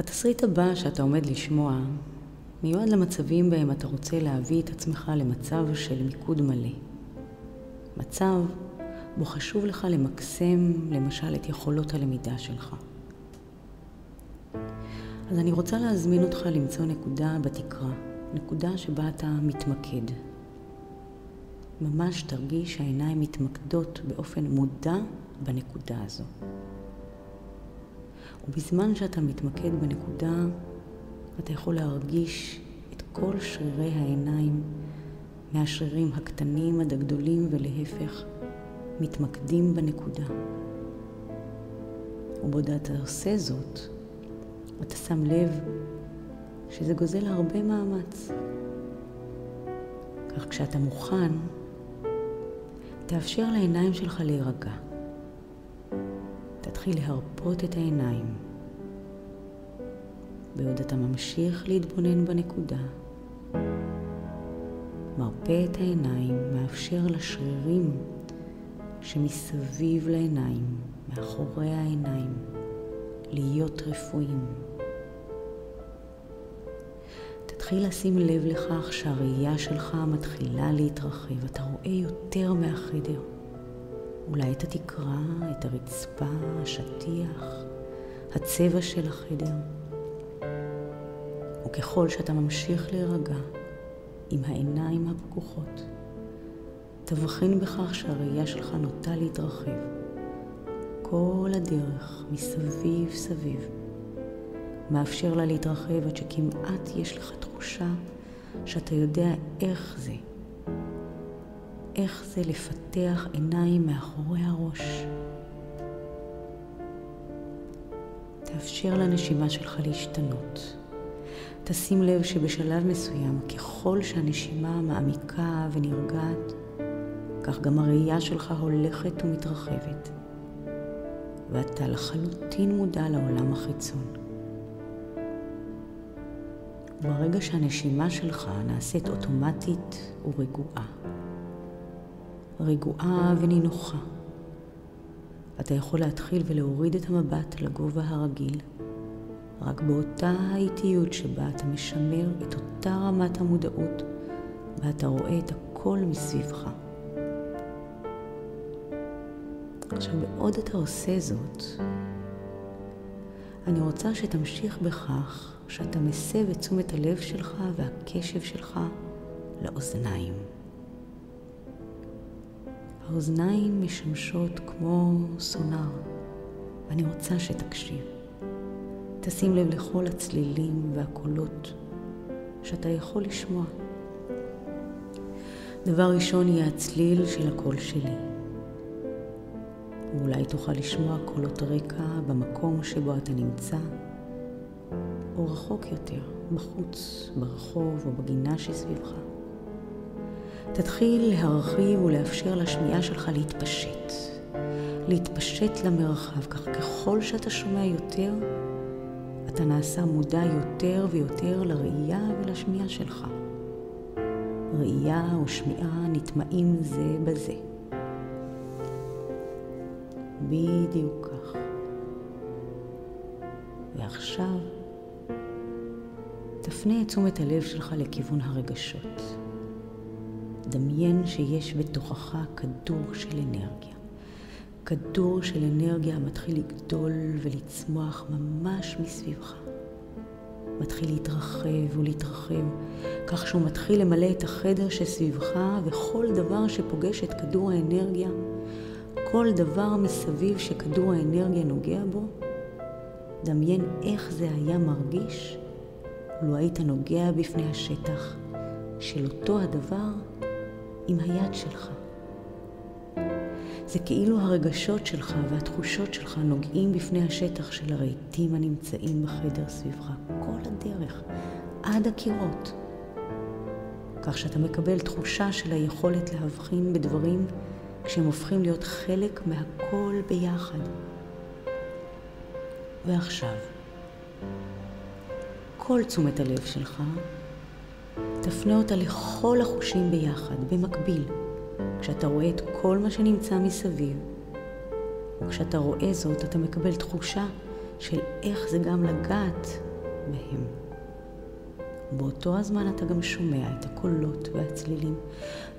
התסריט הבא שאתה עומד לשמוע מיועד למצבים בהם אתה רוצה להביא את עצמך למצב של מיקוד מלא. מצב בו חשוב לך למקסם למשל את יכולות הלמידה שלך. אז אני רוצה להזמין אותך למצוא נקודה בתקרה, נקודה שבה אתה מתמקד. ממש תרגיש שהעיניים מתמקדות באופן מודע בנקודה הזו. ובזמן שאתה מתמקד בנקודה, אתה יכול להרגיש את כל שרירי העיניים, מהשרירים הקטנים עד הגדולים ולהפך, מתמקדים בנקודה. ובעוד אתה עושה זאת, אתה שם לב שזה גוזל הרבה מאמץ. כך כשאתה מוכן, תאפשר לעיניים שלך להירגע. תתחיל להרפות את העיניים. בעוד אתה ממשיך להתבונן בנקודה, מרפא את העיניים, מאפשר לשרירים שמסביב לעיניים, מאחורי העיניים, להיות רפואיים. תתחיל לשים לב לכך שהראייה שלך מתחילה להתרחב. אתה רואה יותר מהחדר. אולי את התקרה, את הרצפה, השטיח, הצבע של החדר. וככל שאתה ממשיך להירגע עם העיניים הפקוחות, תבחין בכך שהראייה שלך נוטה להתרחב. כל הדרך מסביב סביב מאפשר לה להתרחב עד שכמעט יש לך תחושה שאתה יודע איך זה לפתח עיניים מאחורי הראש. תאפשר לנשימה שלך להשתנות. תשים לב שבשלב מסוים, ככל שהנשימה מעמיקה ונרגעת, כך גם הראייה שלך הולכת ומתרחבת, ואתה לחלוטין מודע לעולם החיצון. וברגע שהנשימה שלך נעשית אוטומטית רגועה ונינוחה, אתה יכול להתחיל ולהוריד את המבט לגובה הרגיל, רק באותה האיטיות שבה אתה משמר את אותה רמת המודעות, בה אתה רואה את הכל מסביבך. עכשיו, בעוד אתה עושה זאת, אני רוצה שתמשיך בכך שאתה מסב את תשומת הלב שלך והקשב שלך לאוזניים. האוזניים משמשות כמו סונר, ואני רוצה שתקשיב. תשים לב לכל הצלילים והקולות שאתה יכול לשמוע. דבר ראשון יהיה הצליל של הקול שלי. ואולי תוכל לשמוע קולות רקע במקום שבו אתה נמצא, או רחוק יותר, בחוץ, ברחוב או בגינה שסביבך. תתחיל להרחיב ולאפשר לשמיעה שלך להתפשט למרחב, כך ככל שאתה שומע יותר, אתה נעשה מודע יותר ויותר לראייה ולשמיעה שלך. ראייה ושמיעה נטמעים זה בזה. בדיוק כך. ועכשיו, תפנה את תשומת הלב שלך לכיוון הרגשות. דמיין שיש בתוכך כדור של אנרגיה. כדור של אנרגיה מתחיל לגדול ולצמוח ממש מסביבך. מתחיל להתרחב ולהתרחב, כך שהוא מתחיל למלא את החדר שסביבך, וכל דבר שפוגש את כדור האנרגיה, כל דבר מסביב שכדור האנרגיה נוגע בו, דמיין איך זה היה מרגיש לו היית נוגע בפני השטח של אותו הדבר עם היד שלך. זה כאילו הרגשות שלך והתחושות שלך נוגעים בפני השטח של הרהיטים הנמצאים בחדר סביבך, כל הדרך, עד הקירות. כך שאתה מקבל תחושה של היכולת להבחין בדברים כשהם הופכים להיות חלק מהכל ביחד. ועכשיו, כל תשומת הלב שלך, תפנה אותה לכל החושים ביחד, במקביל. כשאתה רואה את כל מה שנמצא מסביב, וכשאתה רואה זאת, אתה מקבל תחושה של איך זה גם לגעת בהם. באותו הזמן אתה גם שומע את הקולות והצלילים,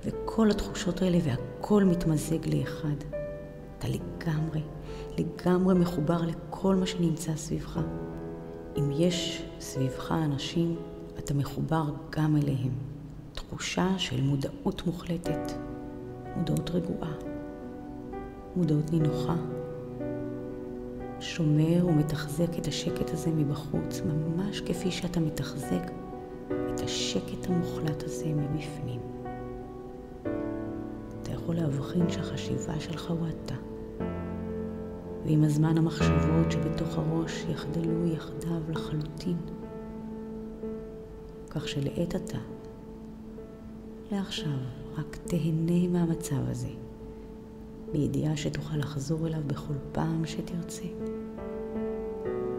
וכל התחושות האלה, והכל מתמזג לאחד. אתה לגמרי מחובר לכל מה שנמצא סביבך. אם יש סביבך אנשים, אתה מחובר גם אליהם. תחושה של מודעות מוחלטת, מודעות רגועה, מודעות נינוחה. שומר ומתחזק את השקט הזה מבחוץ, ממש כפי שאתה מתחזק את השקט המוחלט הזה מבפנים. אתה יכול להבחין שהחשיבה שלך הוא אתה. ועם הזמן המחשבות שבתוך הראש יחדלו יחדיו לחלוטין. כך שלעת אתה, לעכשיו, רק תהנה מהמצב הזה, בידיעה שתוכל לחזור אליו בכל פעם שתרצה.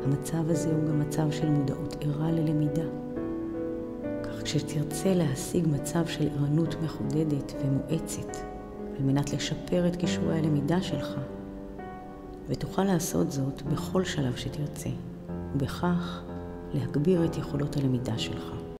המצב הזה הוא גם מצב של מודעות ערה ללמידה. כך כשתרצה להשיג מצב של ערנות מחודדת ומואצת, על מנת לשפר את כישורי הלמידה שלך, ותוכל לעשות זאת בכל שלב שתרצה, ובכך להגביר את יכולות הלמידה שלך.